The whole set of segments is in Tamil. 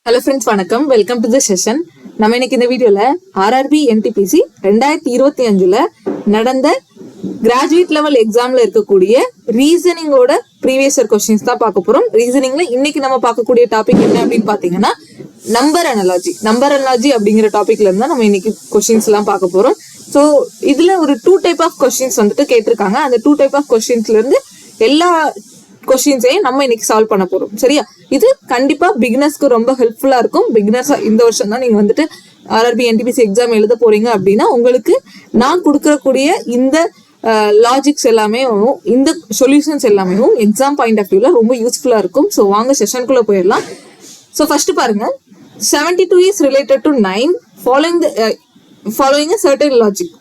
ஹலோ ஃப்ரெண்ட்ஸ், வணக்கம். Welcome to the session. நம்ம இன்னைக்கு இந்த வீடியோல ஆர்ஆர்பி என்டிபிசி 2025ல நடந்த கிராஜுவேட் லெவல் எக்ஸாம்ல இருக்கக்கூடிய ரீசனிங்கோட ப்ரீவியஸ் இயர் கொஸ்டின்ஸ் தான் பார்க்க போறோம். ரீசனிங்ல இன்னைக்கு நம்ம பார்க்கக்கூடிய டாபிக் என்ன அப்படின்னு பாத்தீங்கன்னா நம்பர் அனாலஜி அப்படிங்கிற டாபிக்ல இருந்தா நம்ம இன்னைக்கு கொஸ்டின்ஸ் எல்லாம் பார்க்க போறோம். ஸோ இதுல ஒரு 2 டைப் ஆஃப் கொஸ்டின்ஸ் வந்துட்டு கேட்டிருக்காங்க. அந்த 2 டைப் ஆஃப் கொஸ்டின்ஸ்ல இருந்து எல்லா கொஸ்டின்ஸையும் நம்ம இன்னைக்கு சால்வ் பண்ண போறோம். சரியா? இது கண்டிப்பா பிகினர்ஸ்க்கு ரொம்ப ஹெல்ப்ஃபுல்லா இருக்கும். பிகினர்ஸ் இந்த வருஷம் தான் நீங்க வந்துட்டு ஆர்ஆர்பி என்டிபிசி எக்ஸாம் எழுத போறீங்க அப்படின்னா உங்களுக்கு நான் கொடுக்கக்கூடிய இந்த லாஜிக்ஸ் எல்லாமே, இந்த சொல்யூஷன்ஸ் எல்லாமே எக்ஸாம் பாயிண்ட் ஆஃப் வியூல ரொம்ப யூஸ்ஃபுல்லா இருக்கும். ஸோ வாங்க செஷனுக்குள்ள போயிடலாம். ஸோ ஃபர்ஸ்ட் பாருங்க, 72 is related to 9 following a certain logic.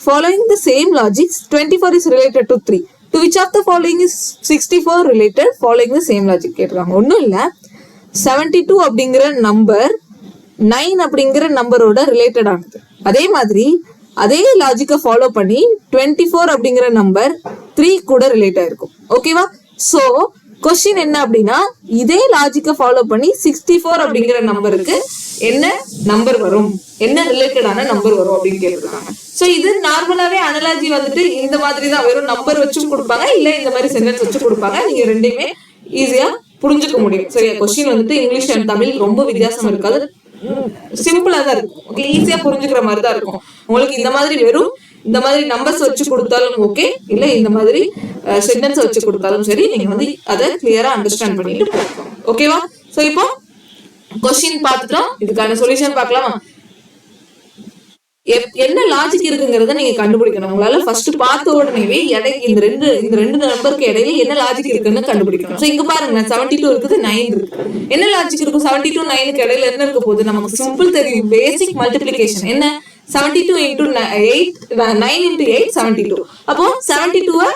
Following the same logic, 24 is related to 3. To which of the following is 64 related following the same logic கேட்டிருக்காங்க. ஒன்றும் இல்லை, 72 அப்படிங்கிற நம்பர் 9 அப்படிங்கிற நம்பரோட ரிலேட்டட் ஆனது. அதே மாதிரி அதே லாஜிக்கை ஃபாலோ பண்ணி 24 அப்படிங்கிற நம்பர் 3 கூட ரிலேட் ஆயிருக்கும். ஓகேவா? ஸோ கொஸ்டின் என்ன அப்படின்னா, இதே லாஜிக்கை ஃபாலோ பண்ணி 64 அப்படிங்கிற நம்பருக்கு என்ன நம்பர் வரும், என்ன ரிலேட்டடான நம்பர் வரும் அப்படின்னு கேட்டிருக்காங்க. ஸோ இது நார்மலாவே அனாலஜி வந்துட்டு இந்த மாதிரி தான், வெறும் நம்பர் வச்சும் கொடுப்பாங்க, இல்ல இந்த மாதிரி சென்டென்ஸ் வச்சு கொடுப்பாங்க. நீங்க ரெண்டையுமே ஈஸியா புரிஞ்சுக்க முடியும். சரியா? கொஸ்டின் வந்துட்டு இங்கிலீஷ் அண்ட் தமிழ் ரொம்ப வித்தியாசம் இருக்காது, சிம்பிளா தான் இருக்கும். ஓகே, ஈஸியா புரிஞ்சுக்கிற மாதிரி தான் இருக்கும். உங்களுக்கு இந்த மாதிரி வெறும் இந்த மாதிரி நம்பர்ஸ் வச்சு கொடுத்தாலும் ஓகே, இல்ல இந்த மாதிரி சென்டென்ஸ் வச்சு கொடுத்தாலும் சரி, நீங்க வந்து அதை கிளியரா அண்டர்ஸ்டாண்ட் பண்ணிட்டு போகணும். ஓகேவா? சோ இப்போ கொஸ்டின் பார்த்துட்டோம், இதுக்கான சொல்யூஷன் பார்க்கலாமா? என்ன லாஜிக் இருக்குங்கிறத நீங்க கண்டுபிடிக்கணும். உங்களால ஃபர்ஸ்ட் பார்த்த உடனேவே இந்த ரெண்டு நம்பருக்கு இடையில என்ன லாஜிக் இருக்குன்னு கண்டுபிடிக்கணும். சோ இங்க பாருங்க, 72 இருக்குது, 9 இருக்கு. என்ன லாஜிக் இருக்கும்? 72 9க்கு இடையில என்ன இருக்க போகுது? நமக்கு சிம்பிள் தெரியும், பேசிக் மல்டிப்ளிகேஷன். என்ன? 72 into 8, 9 into 8 72. அப்போ 72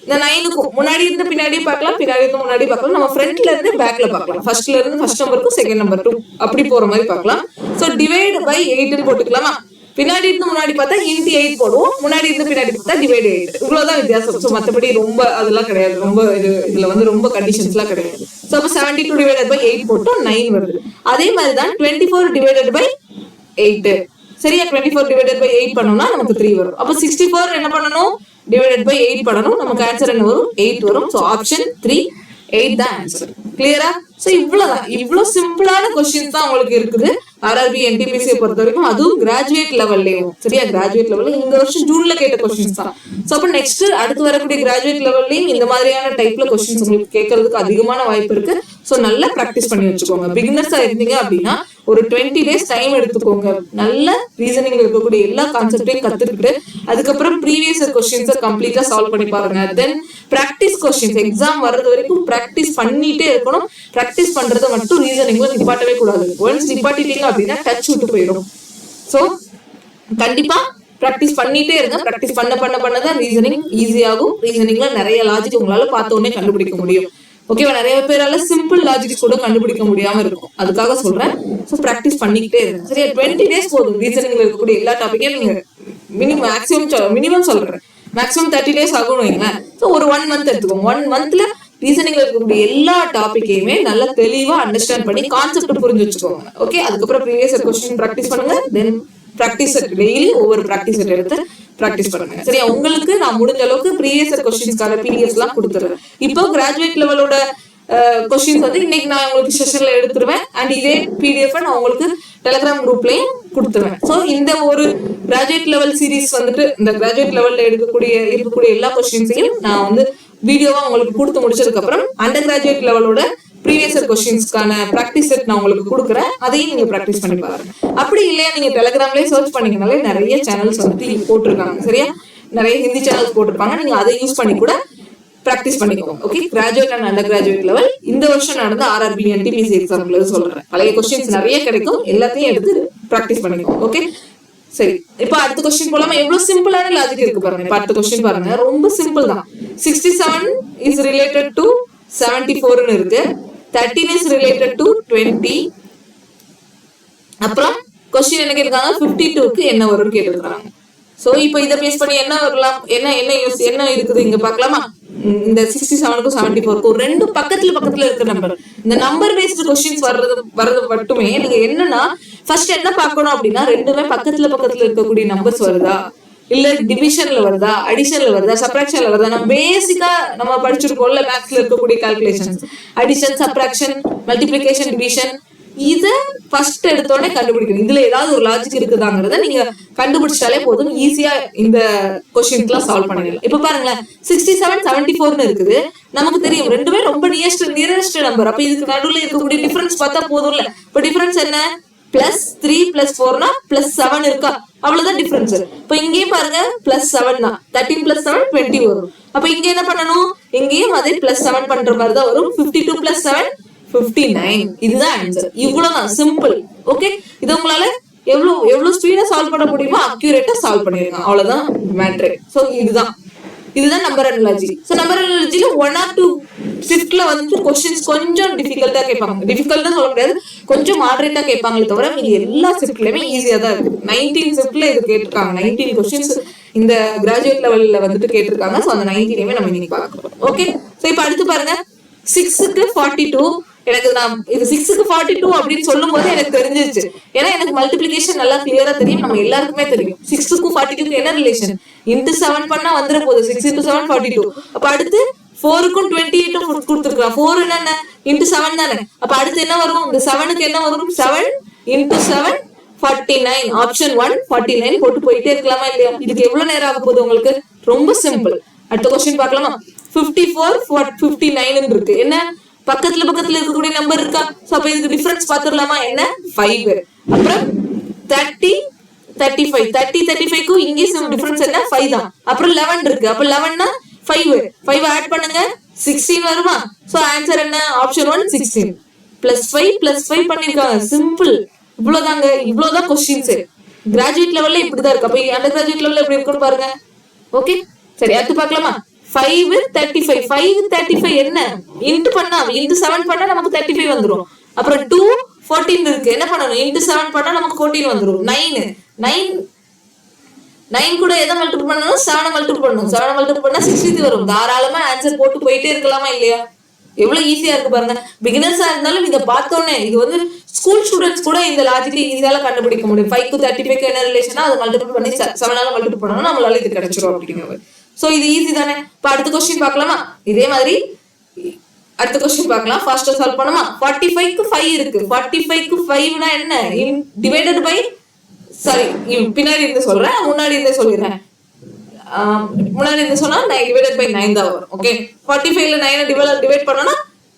இந்த 9க்கு முன்னாடி இருந்து பின்னாடி பார்க்கலாம், பின்னாடி இருந்து முன்னாடி பார்க்கலாம், நம்ம ஃப்ரண்ட்ல இருந்து பேக்ல பார்க்கலாம், ஃபர்ஸ்ட்ல இருந்து ஃபர்ஸ்ட் நம்பருக்கு செகண்ட் நம்பர் 2 அப்படி போற மாதிரி பார்க்கலாம். சோ டிவைட் பை 8 போட்டுக்கலாமா? பின்னாடி இருந்து முன்னாடி பார்த்தா இன்டி 8 போடுவோம், முன்னாடி இருந்து பின்னாடி பார்த்தா டிவைட் 8. இவ்வளவுதான் வித்தியாசம். ஸோ மற்றபடி ரொம்ப அதெல்லாம் கிடையாது, ரொம்ப இதுல வந்து ரொம்ப கண்டிஷன்ஸ் எல்லாம் கிடையாது. ஸோ அப்போ 72 டிவைடட் பை 8 போட்டோம், 9 வருது. அதே மாதிரி தான் 24 டிவைடட் பை 8. சரியா? 24 டிவைடட் பை 8 பண்ணோம்னா நமக்கு 3 வரும். அப்போ 64 என்ன பண்ணணும்? டிவைடட் பை 8 பண்ணணும். நமக்கு ஆன்சர் என்ன வரும்? 8 வரும். ஸோ ஆப்ஷன் 3, 8 தான் ஆன்சர். கிளியரா? சோ இவ்வளவுதான். இவ்வளவு சிம்பிளான கொஸ்டின்ஸ் தான் உங்களுக்கு இருக்குது ஆர்ஆர்பி என்டிபிசியை பொறுத்த வரைக்கும், அதுவும் கிராஜுவேட் லெவல்லையும். சரியா? கிராஜுவேட் லெவல்ல இந்த வருஷம் ஜூன்ல கேட்ட கொஸ்டின்ஸ் தான். சோ அப்ப நெக்ஸ்ட் அடுத்து வரக்கூடிய கிராஜுவேட் லெவல்லையும் இந்த மாதிரியான டைப்ல கொஸ்டின்ஸ் உங்களுக்கு கேட்கறதுக்கு அதிகமான வாய்ப்பு இருக்கு. சோ நல்லா பிராக்டிஸ் பண்ணி வச்சுக்கோங்க. பிகினர்ஸா இருந்தீங்க அப்படின்னா ஒரு 20 days டைம் எடுத்துக்கோங்க. நல்ல ரீசனிங் இருக்கக்கூடிய எல்லா கான்செப்டையும் கத்துக்கிட்டு அதுக்கப்புறம் ப்ரீவியஸ் கொஸ்டின்ஸை கம்ப்ளீட்டா சால்வ் பண்ணி பாருங்க. தென் பிராக்டிஸ் கொஸ்டின்ஸ், எக்ஸாம் வர்றது வரைக்கும் பிராக்டிஸ் பண்ணிட்டே இருக்கணும். பிராக்டிஸ் பண்றதை மட்டும் ரீசனிங்ல நிப்பாட்டவே கூடாது. ஒன்ஸ் நிப்பாட்டிட்டீங்க அப்படின்னா டச் விட்டு போயிடும். சோ கண்டிப்பா பிராக்டிஸ் பண்ணிட்டே இருங்க. பிராக்டிஸ் பண்ணதான் ரீசனிங் ஈஸியாகும். ரீசனிங்ல நிறைய லாஜிக் உங்களால பார்த்த உடனே கண்டுபிடிக்க முடியும். ஓகேவா? நிறைய பேரால சிம்பிள் லாஜிக்ஸ் கூட கண்டுபிடிக்க முடியாம இருக்கும், அதுக்காக சொல்றேன். ஸோ ப்ராக்டிஸ் பண்ணிக்கிட்டே இருங்க. சரியா? 20 days போதும். ரீசனிங்ல இருக்கக்கூடிய எல்லா டாபிக்கையும் நீங்க மினிமம் சொல்றேன், மேக்ஸிமம் 30 days ஆகும் வைங்களேன். ஸோ ஒரு 1 month எடுத்துக்கோங்க. 1 monthல ரீசனிங்ல இருக்கக்கூடிய எல்லா டாபிக்கையுமே நல்லா தெளிவா அண்டர்ஸ்டாண்ட் பண்ணி கான்செப்ட் புரிஞ்சு வச்சுக்கோங்க. ஓகே? அதுக்கப்புறம் ப்ரீவியஸ் கொஸ்டின் ப்ராக்டிஸ் பண்ணுங்க. தென் ப்ராக்டிஸ் டெய்லி ஒவ்வொரு ப்ராக்டிஸ் எடுத்து ப்ராக்டிஸ் பண்ணுங்க. சரியா? உங்களுக்கு நான் முடிஞ்ச அளவுக்கு ப்ரீவியஸ் கொஸ்டின்ஸ்க்கான பிடிஎஃப்ஸ் எல்லாம் கொடுத்துருவேன். இப்போ கிராஜுவேட் லெவலோட கொஸ்டின்ஸ் வந்து இன்னைக்கு நான் உங்களுக்கு செஷன்ல எடுத்துருவேன். அண்ட் இதே பிடிஎஃப் நான் உங்களுக்கு டெலிகிராம் குரூப்லயும் கொடுத்துருவேன். ஸோ இந்த ஒரு கிராஜுவேட் லெவல் சீரீஸ் வந்துட்டு இந்த கிராஜுவேட் லெவல்ல இருக்கக்கூடிய எல்லா கொஸ்டின்ஸையும் நான் வந்து வீடியோவா உங்களுக்கு கொடுத்து முடிச்சதுக்கு அப்புறம் அண்டர் கிராஜுவேட் லெவலோட ப்ரீவியஸ் கொஸ்டின்ஸ்க்கான பிராக்டிஸ் செட் நான் உங்களுக்கு கொடுக்குறேன். அதையும் நீங்க பிராக்டிஸ் பண்ணி பாருங்க. அப்படி இல்லையா நீங்க டெலிகிராம்லயே சர்ச் பண்ணீங்கனாலே நிறைய சேனல்ஸ் வந்து போட்டிருக்காங்க. சரியா? நிறைய ஹிந்தி சேனல்ஸ் போட்டிருப்பாங்க. நீங்க அதை யூஸ் பண்ணி கூட பிராக்டிஸ் பண்ணிக்கோங்க. Okay? Graduate and under graduate level இந்த வருஷம் நடந்த ஆர்ஆர்பி என்டிபிசி எக்ஸாம்ல சொல்றேன். பழைய கொஸ்டின்ஸ் நிறைய கிடைக்கும், எல்லாத்தையும் எடுத்து பிராக்டிஸ் பண்ணிக்கோங்க. ஓகே? சரி, இப்ப அடுத்த கொஸ்டின் போலாமா? எவ்வளவு சிம்பிளான லாஜிக் இருக்கு பாருங்க. இப்ப அடுத்த கொஸ்டின் பாருங்க, ரொம்ப சிம்பிள் தான். 67 is related to 74 ன்னு இருக்கு. 13 is related to 20. அப்புறம் கொஸ்டின் என்ன கேட்டிருக்காங்க? 52க்கு என்ன வரும்னு கேட்டிருக்காங்க. சோ இப்போ இதை பேஸ் பண்ணி என்ன வரலாம், என்ன இருக்குது இங்க பாக்கலாமா. இந்த 67க்கும் 74க்கும் ரெண்டு பக்கத்துல இருக்கிற நம்பர், இந்த நம்பர் பேஸ்டு கொஸ்டின்ஸ் வர்றது மட்டுமே நீங்க என்னன்னா ஃபர்ஸ்ட் என்ன பார்க்கணும் அப்படின்னா, ரெண்டுமே பக்கத்துல இருக்கக்கூடிய நம்பர்ஸ் வருதா, இல்ல டிவிஷன்ல வருதா, அடிஷன்ல வருதா, சப்ராக்ஷன்ல வருதா. நம்ம பேசிக்கா நம்ம படிச்சிருக்கோம்ல மேத்ஸ்ல இருக்கக்கூடிய calculations, addition, subtraction, multiplication, division, இத ஃபர்ஸ்ட் எடுத்தோடனே கண்டுபிடிக்கணும். இதுல ஏதாவது ஒரு லாஜிக் இருக்குதாங்கிறத நீங்க கண்டுபிடிச்சாலே போதும், ஈஸியா இந்த கொஸ்டின்ஸ்லாம் சால்வ் பண்ணிடலாம். இப்ப பாருங்களேன், 67 74 இருக்குது, நமக்கு தெரியும் ரெண்டுமே ரொம்ப நியரஸ்ட் நம்பர். அப்ப இதுக்கு நடுவுல இருக்கக்கூடிய டிஃபரன்ஸ் பார்த்தா போதும்ல. இப்ப டிஃபரன்ஸ் என்ன, +3 +4 +7 இருக்கா, அவ்வளவுதான் டிஃபரன்ஸ். இப்ப இங்கேயும் பாருங்க +7 தான், 13 + 7 20 வரும். அப்ப இங்க என்ன பண்ணணும், இங்கேயும் அதே +7 பண்ற மாதிரி தான் வரும். 52 + 7 59. இதுதான் ஆன்சர். இவ்வளவுதான், சிம்பிள். ஓகே, இது உங்களால எவ்வளவு ஸ்பீடா சால்வ் பண்ண முடியுமோ அக்யூரேட்டா சால்வ் பண்ணிருங்க, அவ்வளவுதான் மேட்ரு. சோ இதுதான் நம்பர் அனாலஜி. சோ நம்பர் அனாலஜில 1 or 2 ஷிஃப்ட்ல வந்து क्वेश्चंस கொஞ்சம் டிஃபிகல்ட்டா கேட்பாங்க. டிஃபிகல்ட்டா சொல்ல முடியாது, கொஞ்சம் மாடரேட்டா கேட்பாங்களே தவிர மீதி எல்லா ஷிஃப்ட்லயுமே ஈஸியா தான் இருக்கு. 19 ஷிஃப்ட்ல இது கேட்டிருக்காங்க, 19 क्वेश्चंस இந்த கிராஜுவேட் லெவல்ல வந்துட்டு கேட்டிருக்காங்க. சோ அந்த 19மே நம்ம இன்னைக்கு பார்க்கலாம். ஓகே, சோ இப்போ அடுத்து பாருங்க, 6க்கு 42. எனக்கு நான் இது 6க்கு 42 அப்படின்னு சொல்லும் போது எனக்கு தெரிஞ்சிருச்சு, ஏன்னா எனக்கு மல்டிபிளிகேஷன் நல்லா கிளியரா தெரியும், நம்ம எல்லாருக்குமே தெரியும் 6க்கும் 42க்கும் என்ன ரிலேஷன், இன்டு 7 பண்ணா வந்துட போகுது, 6 × 7 42. அப்ப அடுத்து 4க்கும் 28 கொடுத்துருக்கான், 4 என்ன இன்டு 7 தானே. அப்ப அடுத்து என்ன வரும், இந்த 7க்கு என்ன வரும், 7 × 7 49. ஆப்ஷன் 1 49 போட்டு போயிட்டே இருக்கலாமா இல்லையா. இதுக்கு எவ்வளவு நேரம் ஆக போகுது உங்களுக்கு, ரொம்ப சிம்பிள். அடுத்த क्वेश्चन பார்க்கலாமா. 54 59 இருக்கு, என்ன பக்கத்துல இருக்கக்கூடிய நம்பர் இருக்கா. சோ அப்ப இதுக்கு டிஃபரன்ஸ் பாத்துறலாமா, என்ன 5. அப்புறம் 30 35 35க்கு இங்க டிஃபரன்ஸ் என்ன 5 தான். அப்புறம் 11 இருக்கு, அப்ப 11 னா 5 ஆட் பண்ணுங்க 16 வருமா. சோ ஆன்சர் என்ன, ஆப்ஷன் 1 16 +5 பண்ணிருக்காங்க. சிம்பிள், இவ்வளவுதான் क्वेश्चंस. கிராஜுவேட் லெவல்ல இப்படிதான் இருக்கு. அப்ப அண்டர் கிராஜுவேட் லெவல்ல எப்படி இருக்குன்னு பாருங்க. ஓகே, சரி அடுத்து பார்க்கலாமா. 5 35 என்ன இன்டு பண்ணா, இன்டு 7 பண்ணா நமக்கு 35 வந்துரும். அப்புறம் 2 14 இருக்கு, என்ன பண்ணணும், இன்டு 7 பண்ணா நமக்கு 14 வந்துரும். 9 கூட எதை மல்டிபிள் பண்ணணும், 7 மல்டிபிள் பண்ணணும். 7 மல்டிபிள் பண்ணா 63 வரும். தாராளமா ஆன்சர் போட்டு போயிட்டே இருக்கலாமா இல்லையா. எவ்வளவு ஈஸியா இருக்கு பாருங்க. பிகினர்ஸா இருந்தாலும் இதை பார்த்தோன்னே, இது வந்து ஸ்கூல் ஸ்டூடெண்ட்ஸ் கூட இந்த லாஜிக்கை ஈஸியால கண்டுபிடிக்க முடியும். 5க்கு 35க்கு என்ன ரிலேஷனா, அதை மல்டிபிள் பண்ணி 7ஆல மல்டிபிள் பண்ணணும், நம்மளால இது கிடைச்சிரும் அப்படிங்கிறது. சோ இது ஈஸி தானே. இப்ப அடுத்த क्वेश्चन பார்க்கலாமா. இதே மாதிரி அடுத்த क्वेश्चन பார்க்கலாம், ஃபாஸ்டா சால்வ் பண்ணுமா. 45க்கு 5 இருக்கு, 45க்கு 5 னா என்ன, டிவைடட் பை, சாரி பின்னாடி இருந்து சொல்றேன், முன்னாடி இருந்து சொல்லிடுறேன். முன்னாடி இருந்து சொன்னா டிவைடட் பை 9 தான் வரும். ஓகே, 45ல 9 டிவைட் பண்ணோம்னா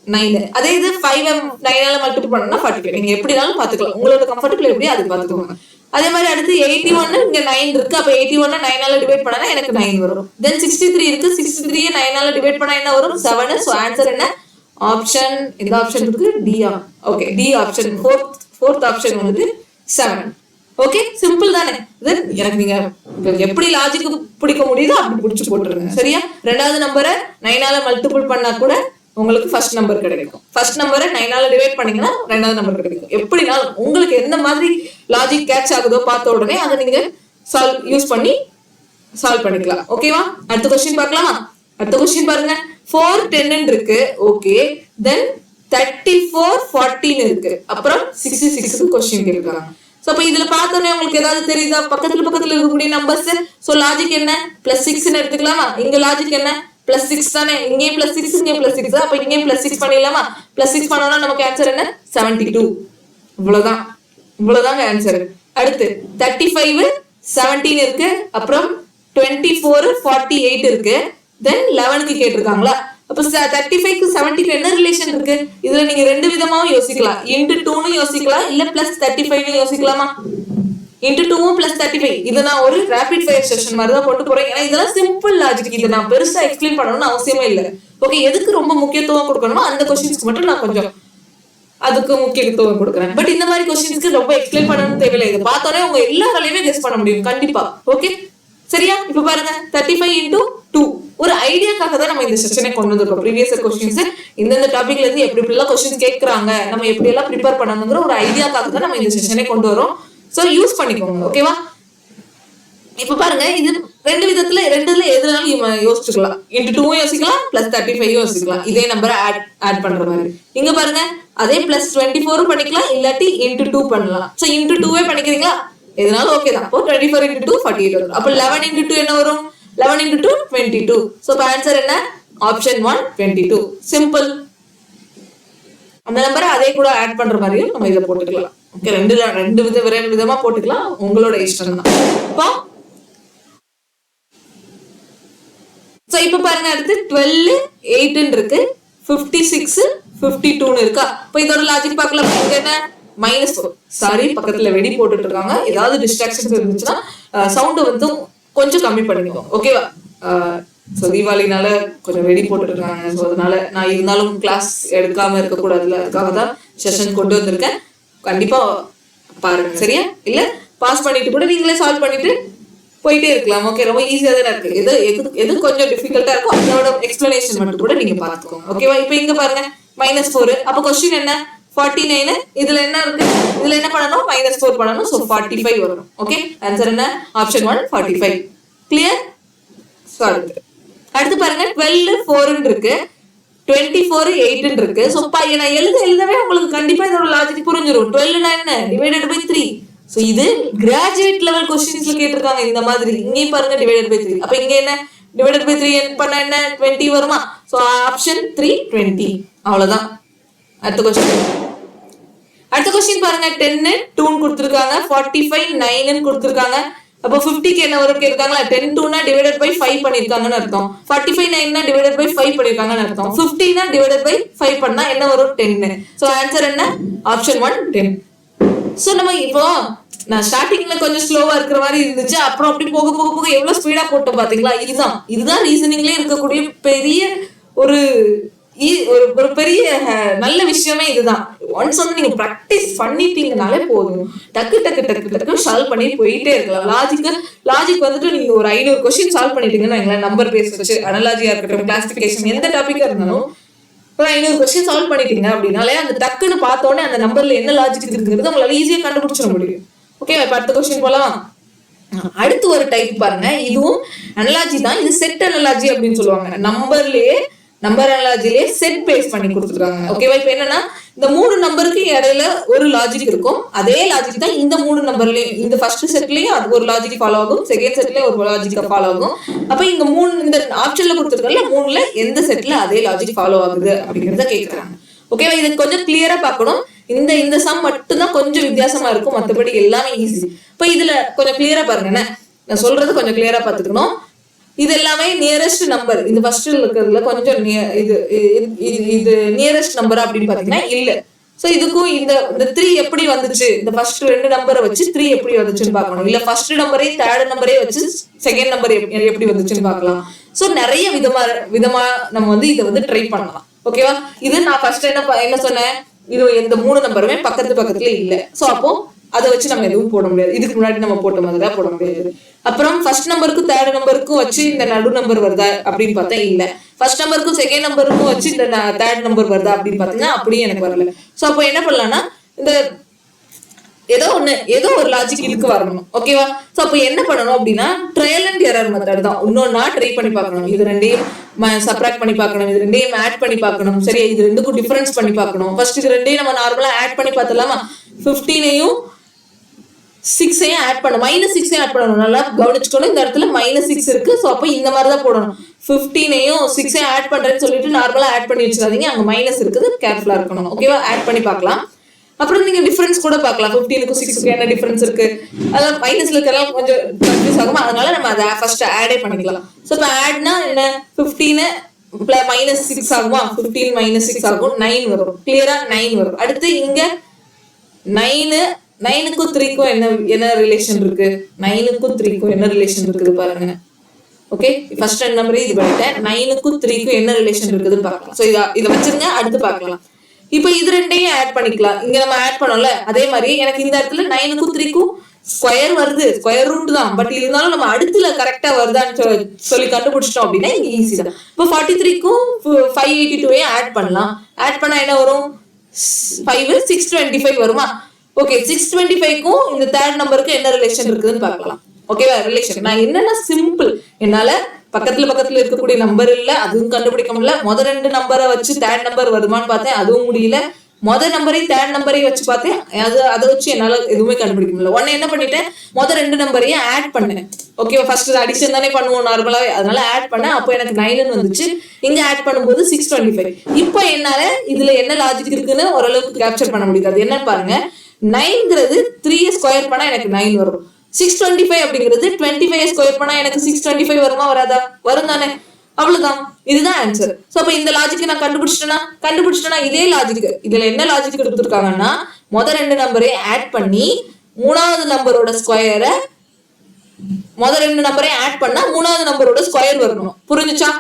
9. அதே இது 5 9ஆல மல்டிபிள் பண்ணோம்னா 45. நீங்க எப்படினாலும் பாத்துக்கலாம், உங்களோட கம்ஃபர்டபிள் எப்படி அது பாத்துக்கோங்க. அதே மாதிரி அடுத்து 81 இங்க 9 இருக்கு, அப்ப 81 9ஆல டிவைட் பண்ணா எனக்கு 9 வரும். தென் 63 இருக்கு, 63 9ஆல டிவைட் பண்ணா என்ன வரும், 7. சோ ஆன்சர் என்ன, ஆப்ஷன், இந்த ஆப்ஷன் இருக்கு D. Okay, D option, fourth option வந்து 7. ஓகே, சிம்பிள் தானே. தென் எனக்கு நீங்க எப்படி லாஜிக் பிடிக்க முடியுதோ அப்படி பிடிச்சு போட்டுருங்க, சரியா. ரெண்டாவது நம்பரை 9ஆல மல்டிபிள் பண்ணா கூட உங்களுக்கு ஃபர்ஸ்ட் நம்பர் கிடைக்கும். ஃபர்ஸ்ட் நம்பரை 9ஆல டிவைட் பண்ணீங்கன்னா ரெண்டாவது நம்பர் கிடைக்கும். எப்படினாலும் உங்களுக்கு எந்த மாதிரி லாஜிக் கேட்ச் ஆகுதோ பார்த்த உடனே அதை நீங்க யூஸ் பண்ணி சால்வ் பண்ணிக்கலாம். ஓகேவா. அடுத்த क्वेश्चन பார்க்கலாமா. அடுத்த क्वेश्चन பாருங்க, 4 10 இருக்கு. ஓகே, தென் 34 14 இருக்கு. அப்புறம் 66க்கு क्वेश्चन கேக்குறாங்க. சோ அப்ப இதுல பார்த்தோனே உங்களுக்கு ஏதாவது தெரியுதா, பக்கத்துல இருக்கக்கூடிய நம்பர்ஸ். சோ லாஜிக் என்ன, +6 ன்னு எடுத்துக்கலாமா. இங்க லாஜிக் என்ன, +6 தானே, இங்கேயும் +6 இங்கேயும் +6. அப்ப இங்கேயும் +6 பண்ணிடலாமா. +6 பண்ணோம்னா நமக்கு ஆன்சர் என்ன, 72. இவ்வளவுதாங்க ஆன்சர். அடுத்து 35 17 இருக்கு. அப்புறம் 24 48 இருக்கு. தென் 11க்கு கேட்டிருக்காங்களா. அப்ப 35க்கு 70க்கு என்ன ரிலேஷன் இருக்கு, இதுல நீங்க ரெண்டு விதமாவும் யோசிக்கலாம். இன்டு 2ன்னு யோசிக்கலாம், இல்ல +35ன்னு யோசிக்கலாமா. இன்டு 2 +35. இது நான் ஒரு ரேபிட் ஃபயர் செஷன் மாதிரி தான் போட்டு போறேன், ஏன்னா இதெல்லாம் சிம்பிள் லாஜிக். இதை நான் பெருசா எக்ஸ்பிளைன் பண்ணணும்னு அவசியமே இல்லை. ஓகே, எதுக்கு ரொம்ப முக்கியத்துவம் கொடுக்கணுமோ அந்த क्वेश्चंसக்கு மட்டும் நான் கொஞ்சம் அதுக்கு முக்கியத்துவம் கொடுக்குறேன். பட் இந்த மாதிரி क्वेश्चंसக்கு ரொம்ப எக்ஸ்பிளைன் பண்ணணும்னு தேவையில்லை. இதை பார்த்தோன்னே உங்க எல்லா வேலையுமே கெஸ் பண்ண முடியும் கண்டிப்பா. ஓகே, சரியா. இப்ப பாருங்க, 35 × 2 ஒரு ஐடியாக்காக தான் நம்ம இந்த செஷனை கொண்டு வந்திருக்கோம். ப்ரீவியஸ் क्वेश्चंस இந்த டாபிக்ல இருந்து எப்படி எல்லாம் क्वेश्चंस கேக்குறாங்க, நம்ம எப்படி எல்லாம் ப்ரிப்பேர் பண்ணணும்ங்கற ஒரு ஐடியாக்காக தான் நம்ம இந்த செஷனை கொண்டு வரோம். சோ யூஸ் பண்ணிக்கோங்க. ஓகேவா. இப்ப பாருங்க, இது ரெண்டு விதத்துல ரெண்டுல எதுனாலும் யோசிச்சுக்கலாம். இன்டு 2 யோசிக்கலாம், பிளஸ் 35 யோசிக்கலாம். இதே நம்பரை ஆட் பண்ற மாதிரி. இங்க பாருங்க, அதே பிளஸ் 24 பண்ணிக்கலாம், இல்லாட்டி இன்டு 2 பண்ணலாம். சோ இன்டு 2 பண்ணிக்கிறீங்களா, எதுனாலும் ஓகே தான். அப்போ 24 இன்டு 2 48 வரும். அப்போ 11 இன்டு 2 என்ன வரும், 11 இன்டு 2 22. சோ ஆன்சர் என்ன, ஆப்ஷன் 1 22. சிம்பிள். அந்த நம்பரை அதே கூட ஆட் பண்ற மாதிரியும் நம்ம இதை போட்டுக்கலாம். ஓகே, ரெண்டு விதமா போட்டுக்கலாம், உங்களோட இஷ்டம் தான். இப்போ இப்ப பாருங்க, அடுத்து 12 8 இருக்கு, 56 52 இருக்கா. இப்ப இதோட லாஜிக் பார்க்கலாம். என்ன -4, சாரி பக்கத்துல வெடி போட்டுட்டு இருக்காங்க. ஏதாவது டிஸ்ட்ராக்ஷன்ஸ் இருந்துச்சுன்னா சவுண்ட் வந்து கொஞ்சம் கம்மி பண்ணிக்கோ, ஓகேவா. தீபாவளினால கொஞ்சம் வெடி போட்டுட்டு இருக்காங்க. ஸோ அதனால நான் இருந்தாலும் கிளாஸ் எடுக்காம இருக்கக்கூடாதுல, அதுக்காக தான் செஷன் கொண்டு வந்திருக்கேன். கண்டிப்பா பாருங்க, சரியா. இல்ல பாஸ் பண்ணிட்டு கூட நீங்களே சால்வ் பண்ணிட்டு போயிட்டே இருக்கலாம். ஓகே, ரொம்ப ஈஸியா தான் இருக்கு. எது கொஞ்சம் டிஃபிகல்ட்டா இருக்கும் அதோட எக்ஸ்பிளனேஷன் மட்டும் கூட நீங்க பாத்துக்கோங்க, ஓகேவா. இப்போ இங்க பாருங்க -4. அப்ப क्वेश्चन என்ன, 49. இதுல என்ன இருக்கு, இதுல என்ன பண்ணணும், -4 பண்ணணும். சோ 45 வரும். ஓகே, ஆன்சர் என்ன, ஆப்ஷன் 1 45. கிளியர். அடுத்து பாருங்க, 12 4 இருக்கு, 24 8 இருக்கு. சோ நான் எழுதவே உங்களுக்கு கண்டிப்பா இதோட லாஜிக் புரிஞ்சிரும். 12 என்ன, டிவைடட் பை 3. சோ இது கிராஜுவேட் லெவல் क्वेश्चंसல கேட்டிருக்காங்க இந்த மாதிரி. இங்க பாருங்க, டிவைடட் பை 3. அப்ப இங்க என்ன, டிவைடட் பை 3 பண்ணா என்ன, 20 வருமா. So option 3 20. அவ்வளவுதான். அடுத்த क्वेश्चन பாருங்க, 10 2 ன்னு கொடுத்திருக்காங்க, 45 9 ன்னு கொடுத்திருக்காங்க. அப்ப 50 க்கு என்ன வரும் கேக்குறாங்களா. 10 2 னா டிவைடட் பை 5 பண்ணிருக்காங்கன்னு அர்த்தம். 45 9 னா டிவைடட் பை 5 பண்ணிருக்காங்கன்னு அர்த்தம். 50 னா டிவைடட் பை 5 பண்ணா என்ன வரும், 10. சோ ஆன்சர் என்ன, ஆப்ஷன் 1 10. சோ நம்ம இப்போ நான் ஸ்டார்டிங்ல கொஞ்சம் ஸ்லோவா இருக்கிற மாதிரி இருந்துச்சு, அப்புறம் அப்படி போக போக போக எவ்வளவு ஸ்பீடா போட்டோம் பாத்தீங்களா. இதுதான் ரீசனிங்லயே இருக்கக்கூடிய பெரிய ஒரு பெரிய நல்ல விஷயமே இதுதான். ஒன்ஸ் வந்து நீங்க பிராக்டிஸ் பண்ணிட்டீங்கனாலே போதும், டக்கு டக்கு டக்கு டக்கு சால்வ் பண்ணி போயிட்டே இருக்கலாம். லாஜிக் வந்துட்டு நீங்க ஒரு 500 கொஸ்டின் சால்வ் பண்ணிட்டீங்கன்னா, நம்பர் பேஸ் வச்சு அனலாஜியா இருக்கட்டும், கிளாசிபிகேஷன், எந்த டாபிக்கா இருந்தாலும் ஒரு 500 கொஸ்டின் சால்வ் பண்ணிட்டீங்க அப்படின்னாலே அந்த டக்குன்னு பார்த்தோன்னே அந்த நம்பர்ல என்ன லாஜிக் இருக்குங்கிறது உங்களால ஈஸியா கண்டுபிடிச்சிட முடியும். ஓகே, அடுத்த கொஸ்டின் போலாம். அடுத்து ஒரு டைப் பாருங்க, இதுவும் அனலாஜி தான். இது செட் அனலாஜி அப்படின்னு சொல்லுவாங்க. நம்பர் அனலாஜிலே செட் பேஸ் பண்ணி கொடுத்துருக்காங்க. ஓகேவா. இப்ப என்னன்னா, இந்த 3 நம்பருக்கு இடையில ஒரு லாஜிக் இருக்கும். அதே லாஜிக் தான் இந்த 3 நம்பர்லயும், இந்த ஃபர்ஸ்ட் செட்லயும் அது ஒரு லாஜிக் ஃபாலோ ஆகும், செகண்ட் செட்லயும் ஒரு லாஜிக் ஃபாலோ ஆகும். அப்ப இந்த இந்த ஆப்ஷன்ல கொடுத்துருக்கல 3ல எந்த செட்ல அதே லாஜிக் ஃபாலோ ஆகுது அப்படிங்கறத கேக்குறாங்க. ஓகேவா. இது கொஞ்சம் கிளியரா பார்க்கணும். இந்த சம் மட்டும் தான் கொஞ்சம் வித்தியாசமா இருக்கும், மற்றபடி எல்லாமே ஈஸி. இப்ப இதுல கொஞ்சம் கிளியரா பாருங்க, என்ன நான் சொல்றது கொஞ்சம் கிளியரா பாத்துக்கணும். இது எல்லாமே நியரஸ்ட் நம்பர். இந்த ஃபர்ஸ்ட் இருக்கிறதுல கொஞ்சம் இது நியரஸ்ட் நம்பர் அப்படின்னு பாத்தீங்கன்னா இல்ல. சோ இதுக்கும் இந்த 3 எப்படி வந்துச்சு, இந்த ஃபர்ஸ்ட் 2 நம்பரை வச்சு 3 எப்படி வந்துச்சுன்னு பார்க்கணும். இல்ல ஃபர்ஸ்ட் நம்பரே தேர்ட் நம்பரே வச்சு செகண்ட் நம்பர் எப்படி வந்துச்சுன்னு பார்க்கலாம். சோ நிறைய விதமா நம்ம வந்து இதை வந்து ட்ரை பண்ணலாம். ஓகேவா. இது நான் ஃபர்ஸ்ட் என்ன சொன்னேன், இது இந்த 3 நம்பருமே பக்கத்துல இல்ல. சோ அப்போ அதை வச்சு நம்ம எதுவும் போட முடியாது. இதுக்கு முன்னாடி நம்ம போட்ட மாதிரி தான் போட முடியாது. அப்புறம் ஃபர்ஸ்ட் நம்பருக்கும் தேர்ட் நம்பருக்கும் வச்சு இந்த நடு நம்பர் வருதா அப்படின்னு பார்த்தா இல்ல. ஃபர்ஸ்ட் நம்பருக்கும் செகண்ட் நம்பருக்கும் வச்சு இந்த தேர்ட் நம்பர் வருதா அப்படின்னு பாத்தீங்கன்னா அப்படியே எனக்கு வரல. சோ அப்போ என்ன பண்ணலாம்னா, இந்த ஏதோ ஒரு லாஜிக் இதுக்கு வரணும். ஓகேவா. சோ அப்ப என்ன பண்ணணும் அப்படின்னா, ட்ரையல் அண்ட் எரர் மெத்தட் தான். இன்னொன்னா ட்ரை பண்ணி பார்க்கணும். இது ரெண்டையும் சப்ராக்ட் பண்ணி பார்க்கணும், இது ரெண்டையும் ஆட் பண்ணி பார்க்கணும். சரியா. இது ரெண்டுக்கும் டிஃபரன்ஸ் பண்ணி பார்க்கணும். ஃபர்ஸ்ட் இது ரெண்டையும் நம்ம நார்மலா ஆட் பண்ணி பார்த்தலாமா. 15ஐயும் 6ஐயும் ஆட் பண்ணணும், -6ஐயும் ஆட் பண்ணணும். நல்லா கவனிச்சுக்கணும், இந்த இடத்துல -6 இருக்கு. ஸோ அப்போ இந்த மாதிரி தான் போடணும். 15ஐயும் 6ஐயும் ஆட் பண்றேன்னு சொல்லிட்டு நார்மலா ஆட் பண்ணி வச்சுக்காதீங்க, அங்க மைனஸ் இருக்குது, கேர்ஃபுல்லா இருக்கணும். ஓகேவா. ஆட் பண்ணி பார்க்கலாம். அப்புறம் நீங்க டிஃபரன்ஸ் கூட பார்க்கலாம். 15க்கும் 6க்கும் என்ன டிஃபரன்ஸ் இருக்கு, அதான் மைனஸ்ல இருக்கிறதெல்லாம் கொஞ்சம் கன்ஃபியூஸ் ஆகும். அதனால நம்ம அதை ஃபர்ஸ்ட் ஆடே பண்ணிக்கலாம். ஸோ இப்போ ஆட்னா என்ன, 15 -6 ஆகுமா, 15 -6 ஆகும், 9 வரும். கிளியரா 9 வரும். அடுத்து இங்க 9க்கும் 3க்கும் என்ன ரிலேஷன் இருக்கு, 9க்கும் 3க்கும் என்ன ரிலேஷன் இருக்குது பாருங்க. ஓகே, ஃபர்ஸ்ட் நம்பரே இது பண்ணிட்டேன். 9க்கும் 3க்கும் என்ன ரிலேஷன் இருக்குதுன்னு பார்க்கலாம். ஸோ இதை வச்சிருங்க, அடுத்து பார்க்கலாம். இப்போ இது ரெண்டையும் ஆட் பண்ணிக்கலாம். இங்க நம்ம ஆட் பண்ணோம்ல, அதே மாதிரி எனக்கு இந்த இடத்துல 9க்கும் 3க்கும் ஸ்கொயர் வருது, ஸ்கொயர் ரூட் தான். பட் இருந்தாலும் நம்ம அடுத்துல கரெக்டா வருதான்னு சொல்லி கண்டுபிடிச்சிட்டோம் அப்படின்னா இங்க ஈஸி தான். இப்போ 43க்கும் 582ஐயும் ஆட் பண்ணலாம். ஆட் பண்ணா என்ன வரும், 5 625 வருமா. ஓகே, 625க்கும் இந்த தேர்ட் நம்பருக்கு என்ன ரிலேஷன் இருக்குதுன்னு பார்க்கலாம். ஓகேவா? ரிலேஷன் நான் என்னன்னா சிம்பிள், என்னால பக்கத்துல இருக்கக்கூடிய நம்பர் இல்ல, அதுவும் கண்டுபிடிக்க முடியல. முதல் 2 நம்பரை வச்சு தேர்ட் நம்பர் வருமானு பார்த்தேன், அதுவும் முடியல. முதல் நம்பரையும் தேர்ட் நம்பரையும் வச்சு பார்த்தேன், அதை வச்சு என்னால எதுவுமே கண்டுபிடிக்க முடியல. உடனே என்ன பண்ணிட்டேன், முதல் 2 நம்பரையும் ஆட் பண்ணேன். ஓகேவா? ஃபர்ஸ்ட் அடிஷன் தானே பண்ணுவோம் நார்மலாவே, அதனால ஆட் பண்ணேன். அப்போ எனக்கு 9 வந்துச்சு. இங்க ஆட் பண்ணும்போது 625. இப்போ என்னால இதுல என்ன லாஜிக் இருக்குன்னு ஓரளவுக்கு கேப்சர் பண்ண முடியுது. அது என்ன பாருங்க, 9ங்கிறது 3 ஸ்கொயர் பண்ணா எனக்கு 9 வரும். 625 அப்படிங்கிறது 25 ஸ்கொயர் பண்ணா எனக்கு 625 வருமா வராதா? வரும் தானே? அவ்வளவுதான், இதுதான் ஆன்சர். சோ அப்ப இந்த லாஜிக் நான் கண்டுபிடிச்சிட்டேனா இதே லாஜிக் இதுல என்ன லாஜிக் கொடுத்துருக்காங்கன்னா, முதல் 2 நம்பரை ஆட் பண்ணி மூணாவது நம்பரோட ஸ்கொயரை முதல் 2 நம்பரை ஆட் பண்ணா மூணாவது நம்பரோட ஸ்கொயர் வரணும். புரிஞ்சுச்சா?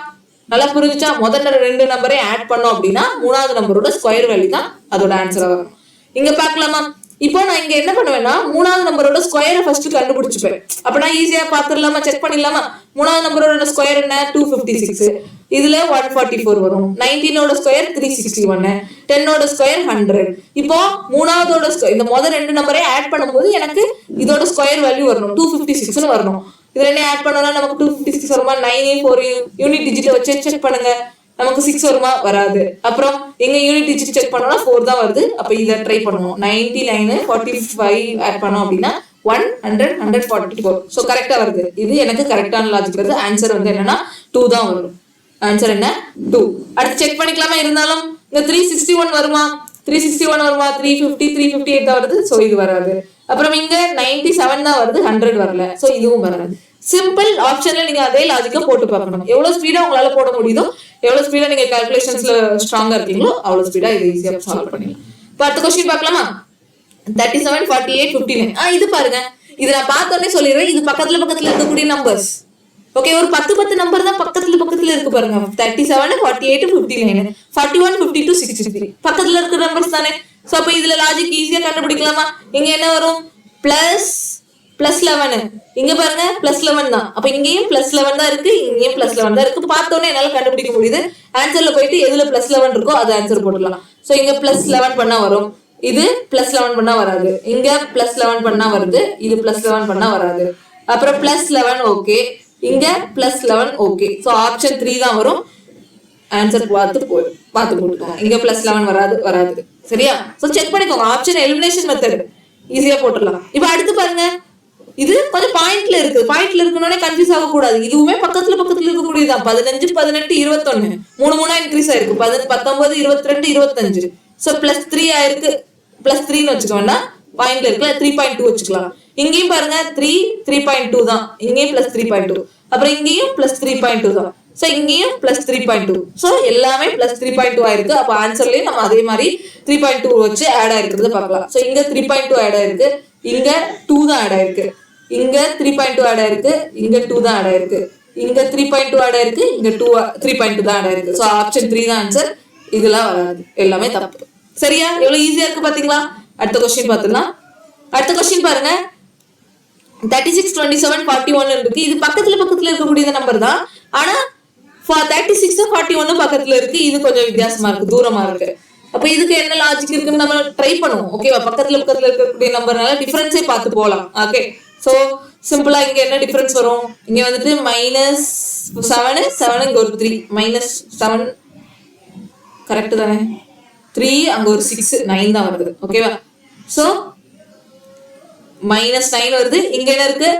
நல்லா புரிஞ்சுச்சா? முதல்ல 2 நம்பரை ஆட் பண்ணோம் அப்படின்னா மூணாவது நம்பரோட ஸ்கொயர் வேல்யூ தான் அதோட ஆன்சரா வரும். இங்க பாக்கலாமா? இப்போ நான் இங்க என்ன பண்ணுவேன்னா, மூணாவது நம்பரோட ஸ்கொயரை ஃபர்ஸ்ட் கண்டுபிடிச்சுப்பேன். அப்ப நான் ஈஸியா பாத்துடலாமா, செக் பண்ணிடலாமா? மூணாவது நம்பரோட ஸ்கொயர் என்ன? 256. இதுல 144 வரும். 19ஓட ஸ்கொயர் 361, 10ஓட ஸ்கொயர் 100. இப்போ மூணாவதோட இந்த முதல் 2 நம்பரை ஆட் பண்ணும்போது எனக்கு இதோட ஸ்கொயர் வேல்யூ வரணும், 256 வரணும். இதுல என்ன ஆட் பண்ணோம்னா நமக்கு 256 வருமா? 9 யூனிட் டிஜிட் வச்சு செக் பண்ணுங்க, நமக்கு 6 வருமா? வராது. அப்புறம் எங்க யூனிட் டிஜிட் செக் பண்ணோம்னா 4 தான் வருது. அப்ப இதை ட்ரை பண்ணுவோம். 99 45 ஆட் பண்ணோம் அப்படின்னா 100 144. சோ கரெக்டா வருது. இது எனக்கு கரெக்டான லாஜிக் வருது. ஆன்சர் வந்து என்னன்னா 2 தான் வரும். ஆன்சர் என்ன? 2. அடுத்து செக் பண்ணிக்கலாமா? இருந்தாலும் இந்த 361 வருமா? 361 வருமா? 350 358 தான் வருது. சோ இது வராது. அப்புறம் இங்க 97 தான் வருது, 100 வரல. சோ இதுவும் வராது. சிம்பிள். ஆப்ஷன்ல நீங்க அதே லாஜிக்கா போட்டு பார்க்கணும். எவ்வளவு ஸ்பீடா உங்களால போட முடியுதோ, எவ்வளவு ஸ்பீடா நீங்க கால்குலேஷன்ஸ்ல ஸ்ட்ராங்கா இருக்கீங்களோ அவ்வளவு ஸ்பீடா இது ஈஸியா சால்வ் பண்ணிடலாம். இப்போ அடுத்த क्वेश्चन பார்க்கலாமா? 37 48 59. இது பாருங்க, இது நான் பார்த்தோன்னே சொல்லிடுறேன், இது பக்கத்துல இருக்கக்கூடிய நம்பர்ஸ். ஓகே, ஒரு 10 நம்பர் தான் பக்கத்துல இருக்கு பாருங்க. 37 48 59 41 52 63 பக்கத்துல இருக்கிற நம்பர்ஸ் தானே. சோ அப்ப இதுல லாஜிக் ஈஸியா கண்டுபிடிக்கலாமா? இங்க என்ன வரும்? பிளஸ் 11. இங்க பாருங்க பிளஸ் 11 தான். அப்ப இங்கேயும் பிளஸ் 11 தான் இருக்கு, இங்கேயும் பிளஸ் 11 தான் இருக்கு. பார்த்தோன்னே என்னால கண்டுபிடிக்க முடியுது. ஆன்சர்ல போயிட்டு எதுல பிளஸ் 11 இருக்கோ அது ஆன்சர் போட்டுடலாம். சோ இங்க பிளஸ் 11 பண்ணா வரும், இது பிளஸ் 11 பண்ணா வராது. இங்க பிளஸ் 11 பண்ணா வருது, இது பிளஸ் 11 பண்ணா வராது. அப்புறம் பிளஸ் 11 ஓகே, இங்க பிளஸ் 11 ஓகே. சோ ஆப்ஷன் 3 தான் வரும். ஆன்சர் பார்த்து போட்டுக்கோங்க. இங்க பிளஸ் 11 வராது. சரியா? சோ செக் பண்ணிக்கோங்க. ஆப்ஷன் எலிமினேஷன் மெத்தட் ஈஸியா போட்டுடலாம். இப்ப அடுத்து பாருங்க, இது கொஞ்சம் பாயிண்ட்ல இருக்கணும்னே கன்ஃபியூஸ் ஆக கூடாது. இதுவுமே பக்கத்துல இருக்கக்கூடியதான். 15 18 21 3 இன்க்ரீஸ் ஆயிருக்கு. 19 22 25. சோ பிளஸ் 3 ஆயிருக்கு. பிளஸ் 3ன்னு வச்சுக்கோன்னா பாயிண்ட்ல இருக்குல்ல, 3.2 வச்சுக்கலாம். இங்கேயும் பாருங்க 3.2 தான், இங்கேயும் பிளஸ் 3.2. அப்புறம் இங்கேயும் பிளஸ் 3.2 தான். சோ இங்கேயும் பிளஸ் 3.2. சோ எல்லாமே பிளஸ் 3.2 ஆயிருக்கு. அப்ப ஆன்சர்லயே நம்ம அதே மாதிரி 3.2 வச்சு ஆட் ஆயிருக்கிறது பார்க்கலாம். சோ இங்க 3.2 ஆட் ஆயிருக்கு, இங்க 2 தான் ஆட் ஆயிருக்கு, இங்க 3.2 ஆட் ஆயிருக்கு, இங்க 2 தான் ஆட் ஆயிருக்கு, இங்க 3.2 ஆட் ஆயிருக்கு, இங்க 3.2 தான் ஆட் ஆயிருக்கு. சோ ஆப்ஷன் 3 தான் ஆன்சர். இதெல்லாம் வராது, எல்லாமே தப்பு. சரியா? எவ்வளவு ஈஸியா இருக்கு பாத்தீங்களா? அடுத்த क्वेश्चन பார்த்துடலாம். அடுத்த क्वेश्चन பாருங்க, 36 27 41 இருக்கு. இது பக்கத்துல இருக்கக்கூடிய நம்பர் தான். ஆனா 36 41 பக்கத்துல இருக்கு. இது கொஞ்சம் வித்தியாசமா இருக்கு, தூரமா இருக்கு. அப்ப இதுக்கு என்ன லாஜிக் இருக்குன்னு நம்ம ட்ரை பண்ணுவோம். ஓகேவா? பக்கத்துல இருக்கக்கூடிய நம்பர்னால டிஃபரன்ஸே பார்த்து போலாம். ஓகே, சோ சிம்பிளா இங்க என்ன டிஃபரன்ஸ் வரும்? இங்க வந்துட்டு -7 இங்க ஒரு 3 -7 கரெக்ட் தானே? 3 அங்க ஒரு 6 9 தான் வருது. ஓகேவா? சோ -9 வருது. இங்க என்ன இருக்கு?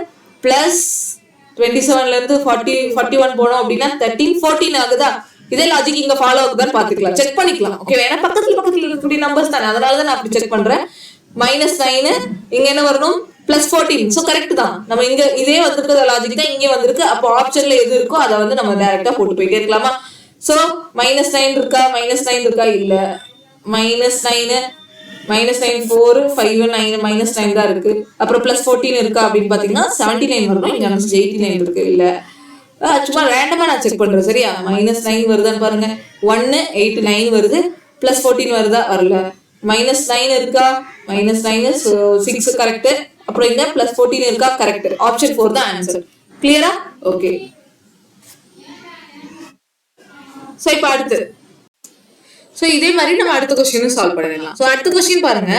பிளஸ் 27ல இருந்து 41 போனோம் அப்படின்னா 13 14 ஆகுதா? இதே லாஜிக் இங்க ஃபாலோ ஆகுதான்னு பாத்துக்கலாம், செக் பண்ணிக்கலாம். ஓகே, ஏன்னா பக்கத்துல இருக்கக்கூடிய நம்பர்ஸ் தானே, அதனாலதான் நான் அப்படி செக் பண்றேன். -9 இங்க என்ன வரணும்? பிளஸ் 14. சோ கரெக்ட் தான். நம்ம இங்க இதே வந்திருக்கிற லாஜிக் தான் இங்கே வந்திருக்கு. அப்போ ஆப்ஷன்ல எது இருக்கோ அதை வந்து நம்ம டைரக்டா போட்டு போயிட்டே இருக்கலாமா? சோ -9 இருக்கா? -9 இருக்கா? இல்ல. -9 4 5 9 -9 தான் இருக்கு. அப்புறம் பிளஸ் 14 இருக்கா அப்படின்னு பாத்தீங்கன்னா 79 வரணும். இங்க 89 இருக்கு. இல்ல, சும்மா ரேண்டமா நான் செக் பண்றேன். சரியா? -9 வருதான்னு பாருங்க. 1 8 9 வருது. பிளஸ் 14 வருதா? வரல. -9 இருக்கா? -9 6 கரெக்ட். அப்புறம் இங்க பிளஸ் 14 இருக்கா? கரெக்ட். ஆப்ஷன் 4 தான் ஆன்சர். கிளியரா? ஓகே. சோ இப்போ அடுத்து, சோ இதே மாதிரி நம்ம அடுத்த क्वेश्चन சால்வ் பண்ணிடலாம். சோ அடுத்த क्वेश्चन பாருங்க,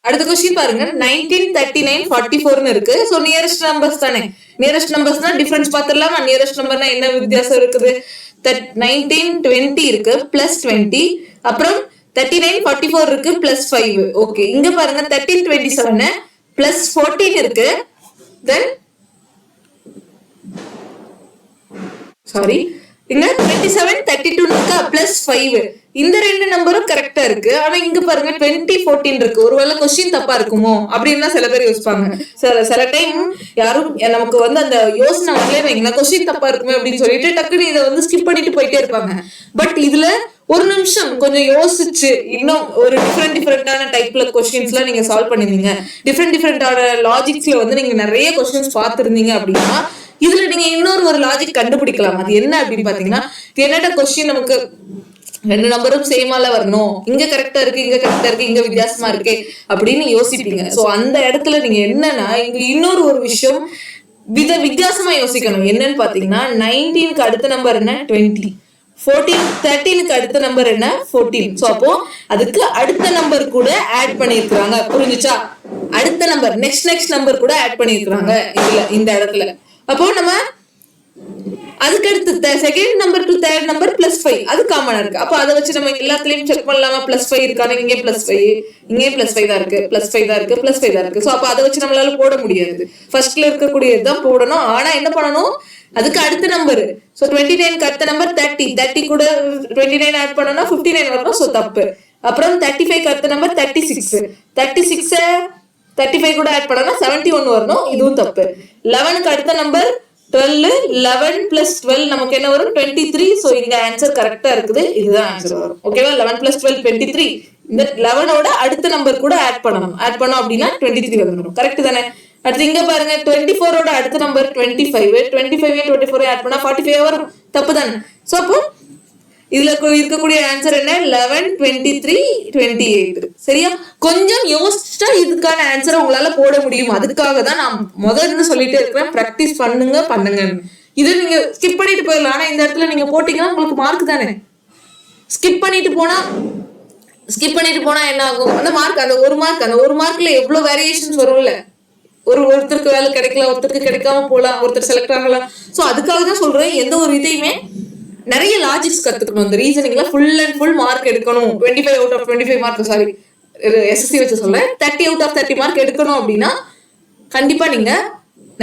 அடுத்த கொஸ்டின் பாருங்க 19, 39, 44 இருக்கு. சோ நியரஸ்ட் நம்பர்ஸ் தானே. நியரஸ்ட் நம்பர்ஸ்னா டிஃபரன்ஸ் பாத்துடலாமா? நியரஸ்ட் நம்பர்னா என்ன வித்தியாசம் இருக்குது? 19, 20 இருக்கு பிளஸ் 20, அப்புறம் 39, 44 இருக்கு பிளஸ் 5. ஓகே, இங்க பாருங்க 13, 27 பிளஸ் 14 இருக்கு. தென் சாரி, இங்க 27, 32 இருக்கா பிளஸ் 5. இந்த ரெண்டு நம்பரும் கரெக்டா இருக்கு. ஆனா இங்க பாருங்க 20, 14 இருக்கு. ஒருவேளை கொஸ்டின் தப்பா இருக்குமோ அப்படின்னு சில பேர் யோசிப்பாங்க. சில டைம் யாரும் நமக்கு வந்து அந்த யோசனை வரலே வைங்களா, கொஸ்டின் தப்பா இருக்குமே அப்படின்னு சொல்லிட்டு டக்குன்னு இதை வந்து ஸ்கிப் பண்ணிட்டு போயிட்டே இருப்பாங்க. பட் இதுல ஒரு நிமிஷம் கொஞ்சம் யோசிச்சு இன்னும் ஒரு டிஃப்ரெண்டான டைப்ல கொஸ்டின்ஸ் எல்லாம் நீங்க சால்வ் பண்ணிருந்தீங்க, டிஃப்ரெண்டான லாஜிக்ஸ்ல வந்து நீங்க நிறைய கொஸ்டின்ஸ் பார்த்திருந்தீங்க அப்படின்னா இதுல நீங்க இன்னொரு ஒரு லாஜிக் கண்டுபிடிக்கலாம். அது என்ன அப்படின்னு பாத்தீங்கன்னா, என்னடா கொஸ்டின் நமக்கு ரெண்டு நம்பரும் சேமால வரணும், இங்க கரெக்டா இருக்கு, இங்க கரெக்டா இருக்கு, இங்க வித்தியாசமா இருக்கு அப்படின்னு யோசிப்பீங்க. சோ அந்த இடத்துல நீங்க என்னன்னா இங்க இன்னொரு ஒரு விஷயம் வித்தியாசமா யோசிக்கணும். என்னன்னு பாத்தீங்கன்னா 19க்கு அடுத்த நம்பர் என்ன 20, 14, 13க்கு அடுத்த நம்பர் என்ன 14. சோ அப்போ அதுக்கு அடுத்த நம்பர் கூட ஆட் பண்ணிருக்காங்க. புரிஞ்சுச்சா? அடுத்த நம்பர் நெக்ஸ்ட் நம்பர் கூட ஆட் பண்ணிருக்காங்க இதுல இந்த இடத்துல. அப்போ நம்ம அதுக்கு அடுத்து second number to third number plus 5 அது காமனா இருக்கு. அப்போ அதை வச்சு நம்ம எல்லாத்துலயும் செக் பண்ணலாமா? பிளஸ் 5 இருக்கானே, இங்கே பிளஸ் 5, இங்கே பிளஸ் 5 தான் இருக்கு, பிளஸ் 5 தான் இருக்கு, பிளஸ் 5 தான் இருக்கு. சோ அப்போ அதை வச்சு நம்மளால போட முடியாது. ஃபர்ஸ்ட்ல இருக்கக்கூடியதுதான் போடணும். ஆனா என்ன பண்ணணும், அதுக்கு அடுத்த நம்பர். சோ 29க்கு அடுத்த நம்பர் 30 கூட 29 ஆட் பண்ணோம்னா 59 வரணும். சோ தப்பு. அப்புறம் 35க்கு அடுத்த நம்பர் 36, 35 கூட ஆட் பண்ணோம்னா 71 வரணும். இதுவும் தப்பு. 11க்கு அடுத்த நம்பர் 12, 11 பிளஸ் 12 நமக்கு என்ன வரும் 23. சோ இங்க ஆன்சர் கரெக்டா இருக்குது. இதுதான் ஆன்சர் வரும். ஓகேவா? 11 பிளஸ் 12 23. இந்த 11ஓட அடுத்த நம்பர் கூட ஆட் பண்ணணும். ஆட் பண்ணோம் அப்படின்னா 23 வந்துடும். கரெக்ட் தானே? அடுத்து இங்க பாருங்க 24ஓட அடுத்த நம்பர் 25, 24 ஆட் பண்ணா 45 வரும். தப்பு தானே? சோ அப்போ இதுல இருக்கக்கூடிய ஆன்சர் என்ன 11, 23, 28. சரியா? கொஞ்சம் யோசிச்சா இதுக்கான ஆன்சரை உங்களால போட முடியும். அதுக்காக தான் நான் முதல்ல சொல்லிட்டே இருக்கிறேன், பிராக்டிஸ் பண்ணுங்க. இது நீங்க ஸ்கிப் பண்ணிட்டு போயிடலாம். ஆனா இந்த இடத்துல நீங்க போட்டீங்கன்னா உங்களுக்கு மார்க் தானே. ஸ்கிப் பண்ணிட்டு போனா என்ன ஆகும்? அந்த ஒரு மார்க்ல எவ்வளவு வேரியேஷன்ஸ் வரும்ல. ஒருத்தருக்கு வேலை கிடைக்கலாம், ஒருத்தருக்கு கிடைக்காம போலாம், ஒருத்தர் செலக்ட் ஆகலாம். சோ அதுக்காக தான் சொல்றேன், எந்த ஒரு இதையுமே நிறைய லாஜிக்ஸ் கத்துக்கணும். இந்த ரீசனிங்ல ஃபுல் அண்ட் ஃபுல் மார்க் எடுக்கணும். 25 out of 25 mark, sorry SSC வச்சு சொல்றேன், 30 out of 30 மார்க் எடுக்கணும் அப்படின்னா கண்டிப்பா நீங்க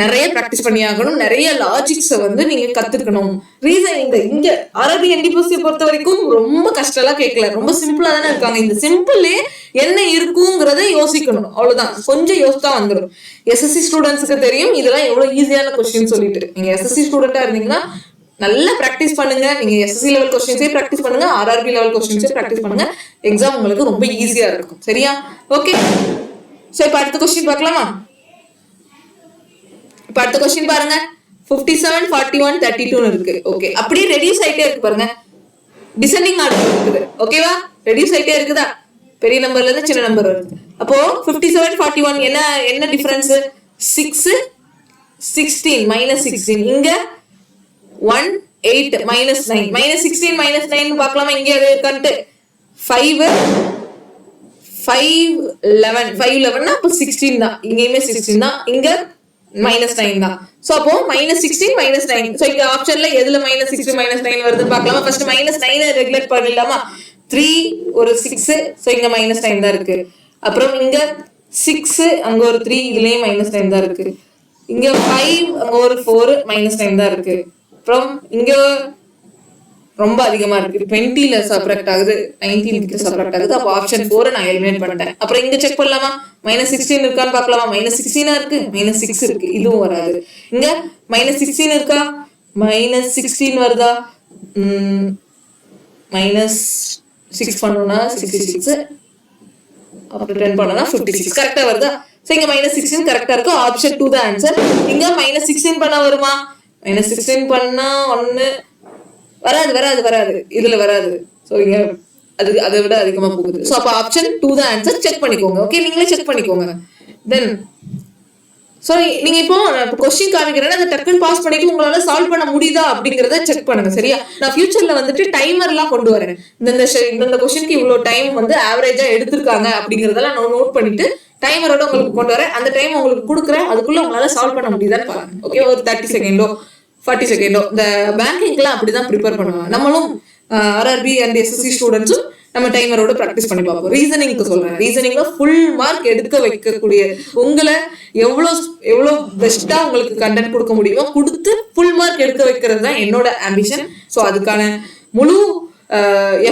நிறைய பிராக்டிஸ் பண்ணி ஆகணும். நிறைய லாஜிக்ஸை வந்து நீங்க கத்துக்கணும். ரீசனிங் இங்க ஆர்ஆர்பி என்டிபிஎஸ்சி பொறுத்த வரைக்கும் ரொம்ப கஷ்டம்லாம் கேட்கல, ரொம்ப சிம்பிளா தானே இருக்காங்க. இந்த சிம்பிளே என்ன இருக்குங்கிறத யோசிக்கணும். அவ்வளவுதான், கொஞ்சம் யோசிச்சா வந்துடும். எஸ்எஸ்சி ஸ்டூடெண்ட்ஸுக்கு தெரியும் இதெல்லாம் எவ்வளவு ஈஸியான கொஸ்டின் சொல்லிட்டு. நீங்க எஸ்எஸ்சி ஸ்டூடெண்டா இருந்தீங்கன்னா நல்லா பிராக்டிஸ் பண்ணுங்க. நீங்க எஸ்எஸ்சி லெவல் கொஸ்டின்ஸே பிராக்டிஸ் பண்ணுங்க, ஆர்ஆர்பி லெவல் கொஸ்டின்ஸே பிராக்டிஸ் பண்ணுங்க. எக்ஸாம் உங்களுக்கு ரொம்ப ஈஸியா இருக்கும். சரியா? ஓகே, சோ இப்ப அடுத்த கொஸ்டின் பார்க்கலாமா? இப்ப அடுத்த கொஸ்டின் பாருங்க 57, 41, 32 இருக்கு. ஓகே, அப்படியே ரெடியூஸ் ஆயிட்டே இருக்கு பாருங்க. டிசெண்டிங் ஆர்டர் இருக்குது. ஓகேவா? ரெடியூஸ் ஆயிட்டே இருக்குதா? பெரிய நம்பர்ல இருந்து சின்ன நம்பர் வருது. அப்போ 57, 41 என்ன டிஃபரன்ஸ்? 6, 16 மைனஸ் 16. இங்க 1, 8 மைனஸ் 9. மைனஸ் 16 மைனஸ் 9 பார்க்கலாமா? இங்க எது இருக்கான்ட்டு 5, 11 அப்போ 16 தான். இங்கேயுமே 16 தான், இங்க மைனஸ் 9 தான். சோ அப்போ மைனஸ் 16 மைனஸ் 9. சோ இங்க ஆப்ஷன்ல எதுல மைனஸ் 16 மைனஸ் 9 வருதுன்னு பார்க்கலாமா? ஃபர்ஸ்ட் மைனஸ் 9 ரெகுலேட் பண்ணிடலாமா? 3 ஒரு 6. சோ இங்க மைனஸ் 9 தான் இருக்கு. அப்புறம் இங்க 6, அங்க ஒரு 3, இதுலயும் மைனஸ் 9 தான் இருக்கு. இங்க 5, அங்க ஒரு 4, மைனஸ் 9 தான் இருக்கு. அப்புறம் இங்க ரொம்ப அதிகமா இருக்கு, 20ல சப்ராக்ட் ஆகுது, 19க்கு சப்ராக்ட் ஆகுது. அப்போ ஆப்ஷன் 4 நான் எலிமினேட் பண்ணிட்டேன். அப்புறம் இங்க செக் பண்ணலாமா? மைனஸ் 16 இருக்கான்னு பார்க்கலாமா? மைனஸ் 16 இருக்கு, மைனஸ் 6 இருக்கு, இதுவும் வராது. இங்க மைனஸ் 16 இருக்கா? மைனஸ் 16 வருதா? மைனஸ் 6 பண்ணோம்னா 66, அப்புறம் 10 பண்ணோம்னா 56. கரெக்டா வருதா? சோ இங்க மைனஸ் 16 கரெக்டா இருக்கு. ஆப்ஷன் 2 தான் ஆன்சர். இங்க மைனஸ் 16 பண்ணா வருமா? மைனஸ் 16 பண்ணா 1 வராது, இதுல வராது. சோ இங்க அதை விட அதிகமா போகுது. சோ அப்ப ஆப்ஷன் 2 தான் ஆன்சர். செக் பண்ணிக்கோங்க. ஓகே, நீங்களே செக் பண்ணிக்கோங்க. தென் ஸோ நீங்க இப்போ கொஸ்டின் காமிக்கிறேன்னா அதை டக்குன்னு பாஸ் பண்ணிட்டு உங்களால சால்வ் பண்ண முடியுதா அப்படிங்கறத செக் பண்ணுங்க. சரியா? நான் ஃபியூச்சர்ல வந்துட்டு டைமர் எல்லாம் கொண்டு வரேன். இந்த கொஸ்டினுக்கு இவ்வளவு டைம் வந்து ஆவரேஜா எடுத்திருக்காங்க அப்படிங்கறதெல்லாம் நான் நோட் பண்ணிட்டு டைமரோட உங்களுக்கு கொண்டு வரேன். அந்த டைம் உங்களுக்கு கொடுக்குறேன், அதுக்குள்ள உங்களால சால்வ் பண்ண முடியுதான்னு பாருங்க. ஓகே, ஒரு 30 செகண்டோ 40 செகண்டோ. இந்த பேங்கிங்லாம் அப்படிதான் ப்ரிப்பேர் பண்ணுவாங்க. நம்மளும் RRB அண்ட் SSC ஸ்டூடெண்ட்ஸும் நம்ம டைமரோட ப்ராக்டிஸ் பண்ணி பார்ப்போம். ரீசனிங்க்கு சொல்றேன், ரீசனிங்ல ஃபுல் மார்க் எடுக்க வைக்கக்கூடிய உங்களை எவ்வளோ பெஸ்டா உங்களுக்கு கண்டென்ட் கொடுக்க முடியுமோ கொடுத்து ஃபுல் மார்க் எடுக்க வைக்கிறது தான் என்னோட ஆம்பிஷன். ஸோ அதுக்கான முழு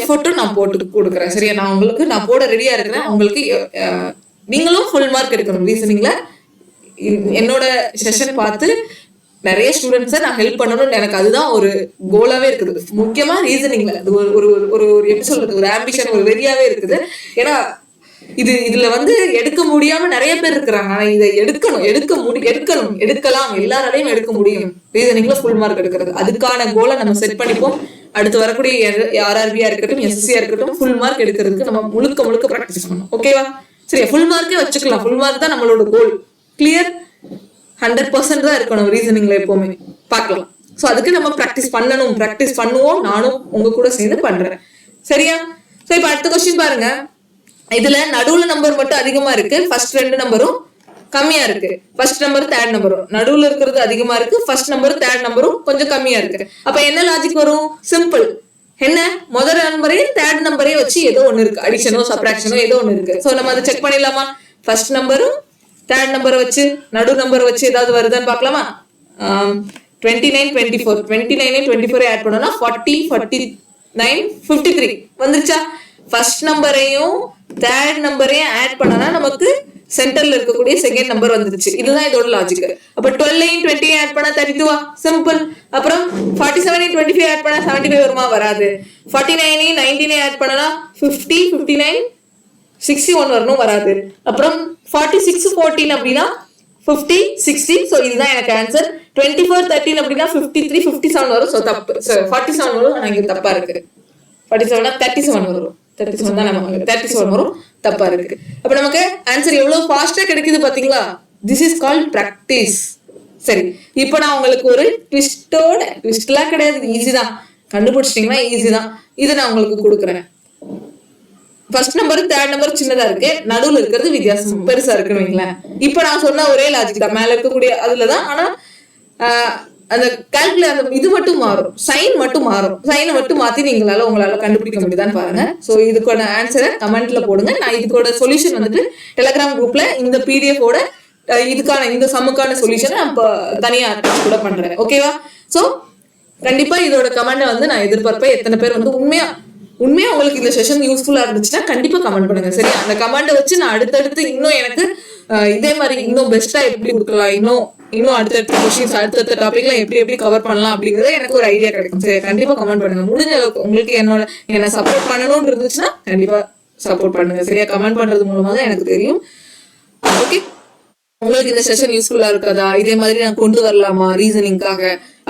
எஃபர்ட்டும் நான் போட்டு கொடுக்குறேன். சரியா? நான் போட ரெடியா இருக்கிறேன். உங்களுக்கு நீங்களும் ஃபுல் மார்க் எடுக்கணும் ரீசனிங்ல. என்னோட செஷன் பார்த்து நிறைய ஸ்டூடெண்ட்ஸை நான் ஹெல்ப் பண்ணணும்னு எனக்கு அதுதான் ஒரு கோலாவே இருக்குது. முக்கியமா ரீசனிங்ல அது ஒரு ஒரு எப்படி சொல்றது, ஒரு ஆம்பிஷன், ஒரு வெறியாவே இருக்குது. ஏன்னா இதுல வந்து எடுக்க முடியாம நிறைய பேர் இருக்கிறாங்க. ஆனா இதை எடுக்கலாம், எல்லாராலையும் எடுக்க முடியும். ரீசனிங்ல ஃபுல் மார்க் எடுக்கிறது, அதுக்கான கோலை நம்ம செட் பண்ணிப்போம். அடுத்து வரக்கூடிய RRBயா இருக்கட்டும், SSCயா இருக்கட்டும், ஃபுல் மார்க் எடுக்கிறதுக்கு நம்ம முழுக்க ப்ராக்டிஸ் பண்ணணும். ஓகேவா? சரி, ஃபுல் மார்க்கே வச்சுக்கலாம். ஃபுல் மார்க் தான் நம்மளோட கோல். கிளியர்? 100% தான் இருக்கணும் ரீசனிங்ல எப்பவுமே. பார்க்கலாம். ஸோ அதுக்கு நம்ம ப்ராக்டிஸ் பண்ணுவோம். நானும் உங்க கூட சேர்ந்து பண்றேன். சரியா? ஸோ இப்போ அடுத்த கொஸ்டின் பாருங்க. இதுல நடுவுல நம்பர் மட்டும் அதிகமா இருக்கு, ஃபர்ஸ்ட் 2 நம்பரும் கம்மியா இருக்கு. ஃபர்ஸ்ட் நம்பர் தேர்ட் நம்பரும் நடுவுல இருக்கிறது அதிகமா இருக்கு, ஃபர்ஸ்ட் நம்பர் தேர்ட் நம்பரும் கொஞ்சம் கம்மியா இருக்கு. அப்ப என்ன லாஜிக் வரும்? சிம்பிள். என்ன, முதல் நம்பரையும் தேர்ட் நம்பரையும் வச்சு ஏதோ ஒண்ணு இருக்கு, அடிஷனோ சப்ராக்ஷனோ ஏதோ ஒண்ணு இருக்கு. ஸோ நம்ம அதை செக் பண்ணிடலாமா? ஃபர்ஸ்ட் நம்பரும் தேர்ட் நம்பரை வச்சு நடு நம்பரை வச்சு ஏதாவது வருதான்னு பார்க்கலாமா? 29 24 29 24 ஆட் பண்ணோம்னா 40 49 53 வந்துருச்சா? ஃபர்ஸ்ட் நம்பரையும் தேர்ட் நம்பரையும் ஆட் பண்ணனா நமக்கு சென்டர்ல இருக்கக்கூடிய செகண்ட் நம்பர் வந்துருச்சு. இதுதான் இதோட லாஜிக். அப்ப 12 20 ஆட் பண்ணா 32 சிம்பிள். அப்புறம் 47 25 ஆட் பண்ணா 75 வருமா? வராது. 49 19 ஆட் பண்ணனா 50 59 61 வரணும், வராது. அப்புறம் 46 14 அப்படின்னா 50 60. ஸோ இதுதான் எனக்கு ஆன்சர். 24 13 அப்படின்னா 53 57 வரும். ஸோ தப்பு. 47 வரும், ஆனால் இங்கே தப்பா இருக்கு. 47 37 வரும். 37 தான் நமக்கு 37 வரும், தப்பா இருக்கு. அப்ப நமக்கு ஆன்சர் எவ்வளவு ஃபாஸ்டா கிடைக்குது பாத்தீங்களா? This is called practice. சரி, இப்போ நான் உங்களுக்கு ஒரு ட்விஸ்ட்லாம் கிடையாது, ஈஸி தான். கண்டுபிடிச்சிட்டீங்கன்னா ஈஸி தான். இதை நான் உங்களுக்கு கொடுக்குறேன். ஃபர்ஸ்ட் நம்பர் தேர்ட் நம்பர் சின்னதா இருக்கு, நடுவுல இருக்கிறது வித்தியாசம் பெருசா இருக்குன்னு வைங்களேன். இப்ப நான் சொன்ன ஒரே லாஜிக் தான், மேல இருக்கக்கூடிய அதுலதான். ஆனா அந்த கால்குலேட் அந்த இது மட்டும் மாறும், சைன் மட்டும் மாறும். சைனை மட்டும் மாத்தி உங்களால கண்டுபிடிக்க முடியுதான்னு பாருங்க. ஸோ இதுக்கான ஆன்சரை கமெண்ட்ல போடுங்க. நான் இதுக்கோட சொல்யூஷன் வந்துட்டு டெலிகிராம் குரூப்ல இந்த PDF ஓட இதுக்கான இந்த சம்முக்கான சொல்யூஷனை நான் தனியா கூட பண்றேன். ஓகேவா? ஸோ கண்டிப்பா இதோட கமெண்ட் வந்து நான் எதிர்பார்ப்பேன். எத்தனை பேர் வந்து உண்மையா உங்களுக்கு இந்த செஷன் யூஸ்ஃபுல்லா இருந்துச்சுன்னா கண்டிப்பா கமெண்ட் பண்ணுங்க. சரி, அந்த கமெண்ட்டை வச்சு நான் அடுத்தடுத்து இன்னும் எனக்கு இதே மாதிரி இன்னும் பெஸ்டா எப்படி கொடுக்கலாம், இன்னும் அடுத்தடுத்த கொஸ்டின்ஸ் அடுத்தடுத்த டாபிக்லாம் எப்படி கவர் பண்ணலாம் அப்படிங்கறத எனக்கு ஒரு ஐடியா கிடைக்கும். சரி, கண்டிப்பா கமெண்ட் பண்ணுங்க. முடிஞ்ச அளவுக்கு உங்களுக்கு என்ன சப்போர்ட் பண்ணணும்னு இருந்துச்சுன்னா கண்டிப்பா சப்போர்ட் பண்ணுங்க. சரியா? கமெண்ட் பண்றது மூலமா தான் எனக்கு தெரியும். ஓகே, உங்களுக்கு இந்த செஷன் யூஸ்ஃபுல்லா இருக்காதா, இதே மாதிரி நான் கொண்டு வரலாமா ரீசனிங்காக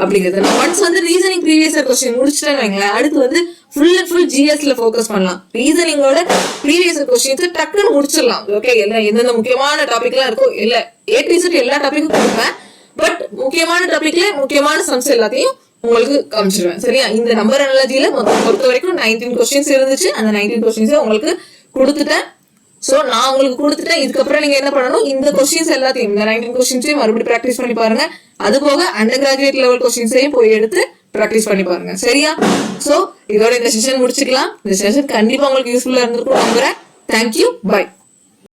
அப்படிங்கிறது. நான் ஒன்ஸ் வந்து ரீசனிங் ப்ரீவியஸ் இயர் கொஸ்டின் முடிச்சுட்டேன்னு வைங்களேன், அடுத்து வந்து ஃபுல் அண்ட் ஃபுல் GSல ஃபோக்கஸ் பண்ணலாம். ரீசனிங்கோட ப்ரீவியஸ் இயர் கொஸ்டின்ஸ் டக்குன்னு முடிச்சிடலாம். ஓகே, எந்தெந்த முக்கியமான டாபிக்லாம் இருக்கோ இல்ல A to Z எல்லா டாபிக்கும் கொடுப்பேன். பட் முக்கியமான டாபிக்ல முக்கியமான சம்ஸ் எல்லாத்தையும் உங்களுக்கு காமிச்சிருவேன். சரியா? இந்த நம்பர் அனாலஜில பொறுத்த வரைக்கும் 19 கொஸ்டின்ஸ் இருந்துச்சு. அந்த 19 கொஸ்டின்ஸை உங்களுக்கு கொடுத்துட்டேன். சோ நான் உங்களுக்கு கொடுத்துட்டேன். இதுக்கப்புறம் நீங்க என்ன பண்ணணும், இந்த கொஸ்டின்ஸ் எல்லாத்தையும் இந்த 19 கொஸ்டின்ஸையும் மறுபடியும் ப்ராக்டிஸ் பண்ணி பாருங்க. அது போக அண்டர் கிராஜுவேட் லெவல் கொஸ்டின்ஸையும் போய் எடுத்து ப்ராக்டிஸ் பண்ணி பாருங்க. சரியா? சோ இதோட இந்த செஷன் முடிச்சுக்கலாம். இந்த செஷன் கண்டிப்பா உங்களுக்கு யூஸ்ஃபுல்லா இருந்திருக்கும் நம்புறேன். Thank you, by.